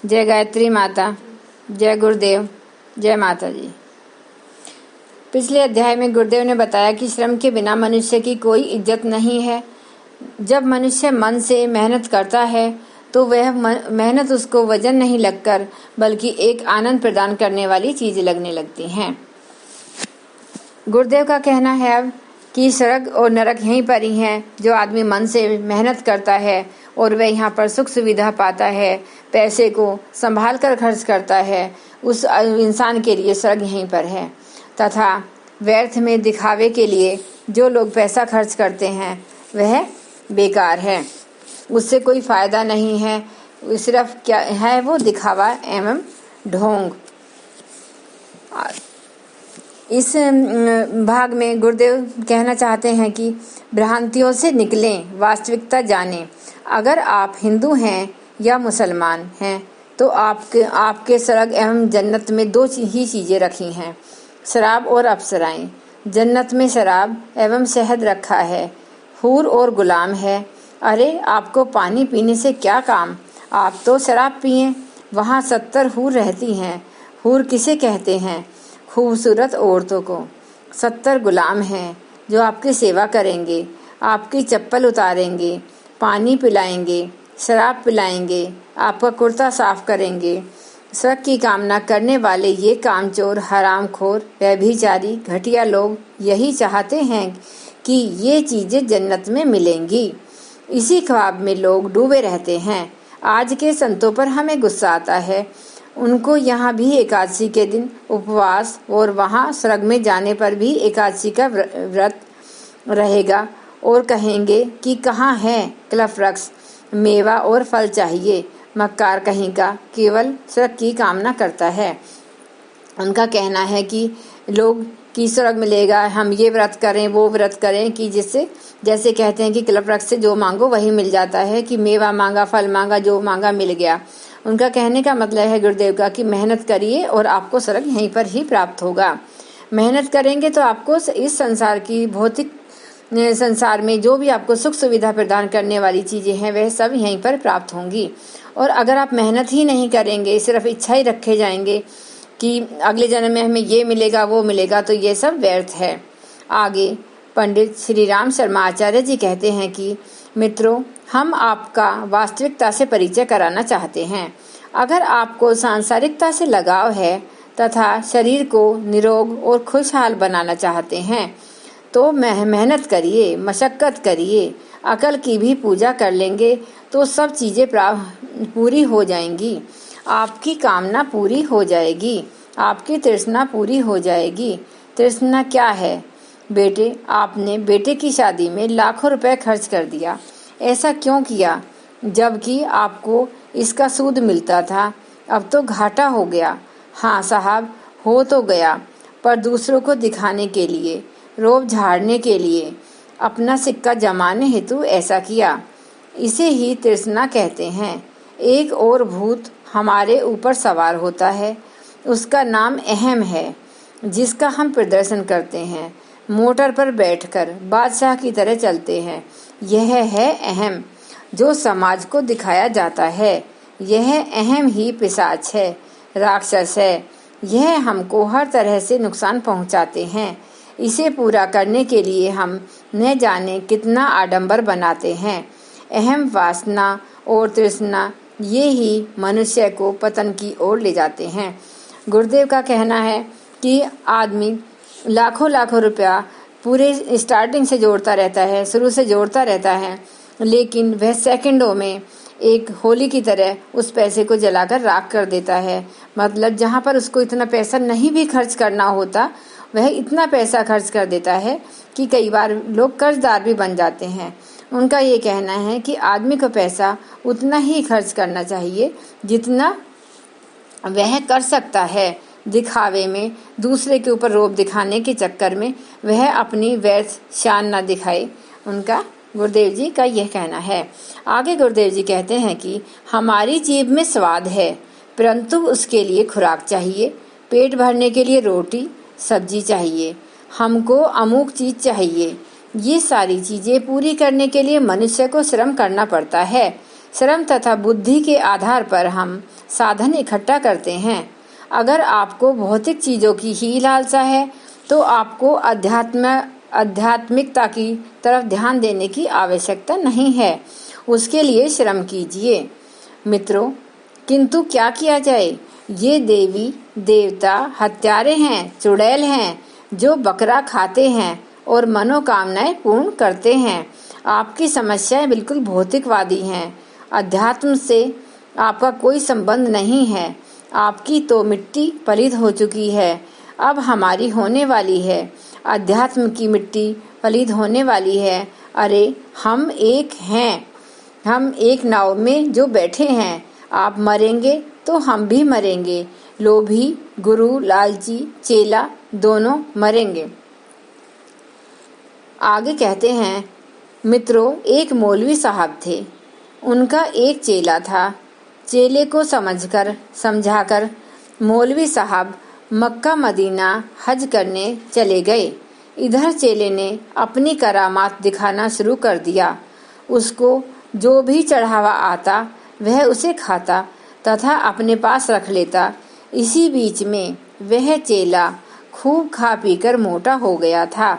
जय गायत्री माता, जय गुरुदेव, जय माता जी। पिछले अध्याय में गुरुदेव ने बताया कि श्रम के बिना मनुष्य की कोई इज्जत नहीं है। जब मनुष्य मन से मेहनत करता है तो वह मेहनत उसको वजन नहीं लगकर बल्कि एक आनंद प्रदान करने वाली चीज लगने लगती हैं। गुरुदेव का कहना है अब कि स्वर्ग और नरक यहीं पर ही हैं। जो आदमी मन से मेहनत करता है और वह यहाँ पर सुख सुविधा पाता है, पैसे को संभाल कर खर्च करता है, उस इंसान के लिए स्वर्ग यहीं पर है। तथा व्यर्थ में दिखावे के लिए जो लोग पैसा खर्च करते हैं वह बेकार है, उससे कोई फायदा नहीं है, सिर्फ क्या है वो दिखावा एवं ढोंग। इस भाग में गुरुदेव कहना चाहते हैं कि भ्रांतियों से निकलें, वास्तविकता जानें। अगर आप हिंदू हैं या मुसलमान हैं तो आपके स्वर्ग एवं जन्नत में दो ही चीजें रखी हैं, शराब और अप्सराएं। जन्नत में शराब एवं शहद रखा है, हूर और गुलाम है। अरे आपको पानी पीने से क्या काम, आप तो शराब पिए। वहाँ 70 हूर रहती हैं। हूर किसे कहते हैं? खूबसूरत औरतों को। 70 गुलाम हैं जो आपकी सेवा करेंगे, आपकी चप्पल उतारेंगे, पानी पिलाएंगे, शराब पिलाएंगे, आपका कुर्ता साफ करेंगे। स्वर्ग की कामना करने वाले ये कामचोर, हरामखोर, व्यभिचारी, घटिया लोग यही चाहते हैं कि ये चीजें जन्नत में मिलेंगी। इसी ख्वाब में लोग डूबे रहते हैं। आज के संतों पर हमें गुस्सा आता है। उनको यहाँ भी एकादशी के दिन उपवास और वहाँ स्वर्ग में जाने पर भी एकादशी का व्रत रहेगा और कहेंगे कि कहाँ है क्लफरक्स, मेवा और फल चाहिए। मक्कार कहीं का केवल स्वर्ग की कामना करता है। उनका कहना है कि लोग की स्वर्ग मिलेगा, हम ये व्रत करें वो व्रत करें कि जिससे जैसे कहते हैं कि क्लफरक्स से जो मांगो वही मिल जाता है, कि मेवा मांगा, फल मांगा, जो मांगा मिल गया। उनका कहने का मतलब है गुरुदेव का कि मेहनत करिए और आपको स्वर्ग यहीं पर ही प्राप्त होगा। मेहनत करेंगे तो आपको इस संसार की भौतिक संसार में जो भी आपको सुख सुविधा प्रदान करने वाली चीजें हैं वह सब यहीं पर प्राप्त होंगी। और अगर आप मेहनत ही नहीं करेंगे, सिर्फ इच्छा ही रखे जाएंगे कि अगले जन्म में हमें ये मिलेगा वो मिलेगा, तो ये सब व्यर्थ है। आगे पंडित श्री राम शर्मा आचार्य जी कहते हैं कि मित्रों, हम आपका वास्तविकता से परिचय कराना चाहते हैं। अगर आपको सांसारिकता से लगाव है तथा शरीर को निरोग और खुशहाल बनाना चाहते हैं तो मेहनत करिए, मशक्कत करिए। अकल की भी पूजा कर लेंगे तो सब चीजें पूरी हो जाएंगी। आपकी कामना पूरी हो जाएगी, आपकी तृष्णा पूरी हो जाएगी। तृष्णा क्या है? बेटे, आपने बेटे की शादी में लाखों रुपए खर्च कर दिया। ऐसा क्यों किया जबकि आपको इसका सूद मिलता था? अब तो घाटा हो गया। हाँ साहब, हो तो गया, पर दूसरों को दिखाने के लिए, रोब झाड़ने के लिए, अपना सिक्का जमाने हेतु ऐसा किया। इसे ही तृष्णा कहते हैं। एक और भूत हमारे ऊपर सवार होता है, उसका नाम अहम है, जिसका हम प्रदर्शन करते हैं। मोटर पर बैठकर बादशाह की तरह चलते हैं। यह है अहम जो समाज को दिखाया जाता है। यह अहम ही पिशाच है, राक्षस है। यह हमको हर तरह से नुकसान पहुंचाते हैं। इसे पूरा करने के लिए हम न जाने कितना आडंबर बनाते हैं। अहम, वासना और तृष्णा ये ही मनुष्य को पतन की ओर ले जाते हैं। गुरुदेव का कहना है कि आदमी लाखों लाखों रुपया पूरे स्टार्टिंग से जोड़ता रहता है, शुरू से जोड़ता रहता है, लेकिन वह सेकंडों में एक होली की तरह उस पैसे को जलाकर राख कर देता है। मतलब जहाँ पर उसको इतना पैसा नहीं भी खर्च करना होता, वह इतना पैसा खर्च कर देता है कि कई बार लोग कर्जदार भी बन जाते हैं। उनका ये कहना है कि आदमी को पैसा उतना ही खर्च करना चाहिए जितना वह कर सकता है। दिखावे में, दूसरे के ऊपर रोब दिखाने के चक्कर में वह अपनी व्यर्थ शान न दिखाए। उनका गुरुदेव जी का यह कहना है। आगे गुरुदेव जी कहते हैं कि हमारी जीभ में स्वाद है, परंतु उसके लिए खुराक चाहिए। पेट भरने के लिए रोटी सब्जी चाहिए, हमको अमुक चीज चाहिए। ये सारी चीजें पूरी करने के लिए मनुष्य को श्रम करना पड़ता है। श्रम तथा बुद्धि के आधार पर हम साधन इकट्ठा करते हैं। अगर आपको भौतिक चीजों की ही लालसा है तो आपको आध्यात्मिकता की तरफ ध्यान देने की आवश्यकता नहीं है। उसके लिए श्रम कीजिए। मित्रों, किंतु क्या किया जाए? ये देवी देवता हत्यारे हैं, चुड़ैल हैं, जो बकरा खाते हैं और मनोकामनाएं पूर्ण करते हैं। आपकी समस्याएं बिल्कुल भौतिकवादी हैं। अध्यात्म से आपका कोई संबंध नहीं है। आपकी तो मिट्टी पलीद हो चुकी है, अब हमारी होने वाली है। अध्यात्म की मिट्टी पलीद होने वाली है। अरे, हम एक हैं, हम एक नाव में जो बैठे हैं। आप मरेंगे तो हम भी मरेंगे। लोभी, गुरु, लालची, चेला दोनों मरेंगे। आगे कहते हैं, मित्रों, एक मौलवी साहब थे। उनका एक चेला था। चेले को समझाकर मौलवी साहब मक्का मदीना हज करने चले गए। इधर चेले ने अपनी करामात दिखाना शुरू कर दिया। उसको जो भी चढ़ावा आता वह उसे खाता तथा अपने पास रख लेता। इसी बीच में वह चेला खूब खा पीकर मोटा हो गया था।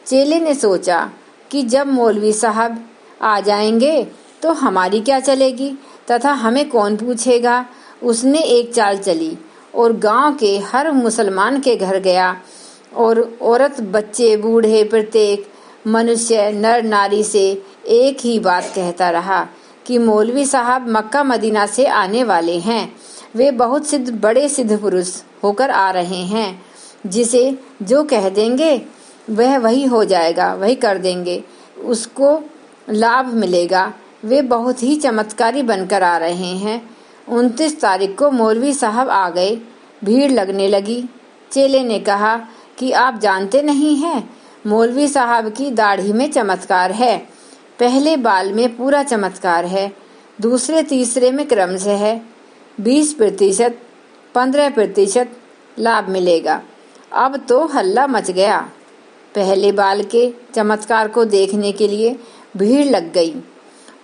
चेले ने सोचा कि जब मौलवी साहब आ जाएंगे तो हमारी क्या चलेगी तथा हमें कौन पूछेगा। उसने एक चाल चली और गांव के हर मुसलमान के घर गया और औरत, बच्चे, बूढ़े, प्रत्येक मनुष्य, नर नारी से एक ही बात कहता रहा कि मौलवी साहब मक्का मदीना से आने वाले हैं। वे बहुत बड़े सिद्ध पुरुष होकर आ रहे हैं। जिसे जो कह देंगे वह वही हो जाएगा, वही कर देंगे, उसको लाभ मिलेगा। वे बहुत ही चमत्कारी बनकर आ रहे हैं। 29 तारीख को मौलवी साहब आ गए। भीड़ लगने लगी। चेले ने कहा कि आप जानते नहीं हैं, मौलवी साहब की दाढ़ी में चमत्कार है। पहले बाल में पूरा चमत्कार है, दूसरे तीसरे में क्रम से है। 20%, 15% लाभ मिलेगा। अब तो हल्ला मच गया। पहले बाल के चमत्कार को देखने के लिए भीड़ लग गई।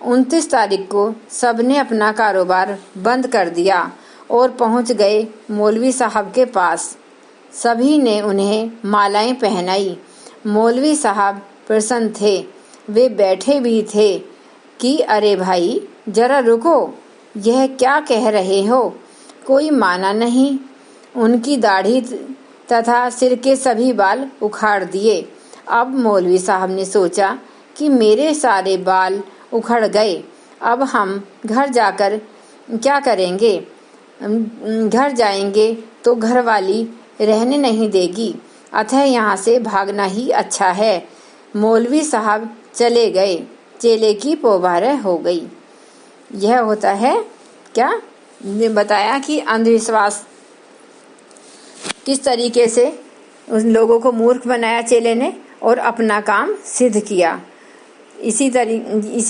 29 तारीख को सबने अपना कारोबार बंद कर दिया और पहुंच गए मौलवी साहब के पास। सभी ने उन्हें मालाएं पहनाई। मौलवी साहब प्रसन्न थे। वे बैठे भी थे कि अरे भाई, जरा रुको, यह क्या कह रहे हो? कोई माना नहीं। उनकी दाढ़ी तथा सिर के सभी बाल उखाड़ दिए। अब मौलवी साहब ने सोचा कि मेरे सारे बाल उखड़ गए, अब हम घर जाकर क्या करेंगे? घर जाएंगे तो घरवाली रहने नहीं देगी, अतः यहाँ से भागना ही अच्छा है। मौलवी साहब चले गए। चेले की पोबारह हो गई। यह होता है क्या? बताया कि अंधविश्वास किस तरीके से उन लोगों को मूर्ख बनाया चेले ने और अपना काम सिद्ध किया। इसी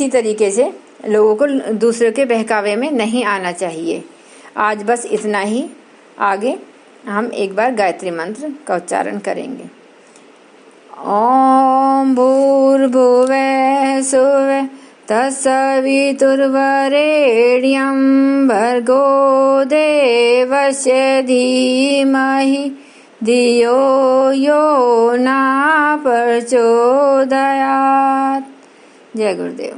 तरीके से लोगों को दूसरे के बहकावे में नहीं आना चाहिए। आज बस इतना ही। आगे हम एक बार गायत्री मंत्र का उच्चारण करेंगे। ओम भूर्भुवः सुवः तत्सवितुर्वरेण्यं भर्गो देवस्य धीमहि धियो यो न प्रचोदयात्। जय गुरुदेव।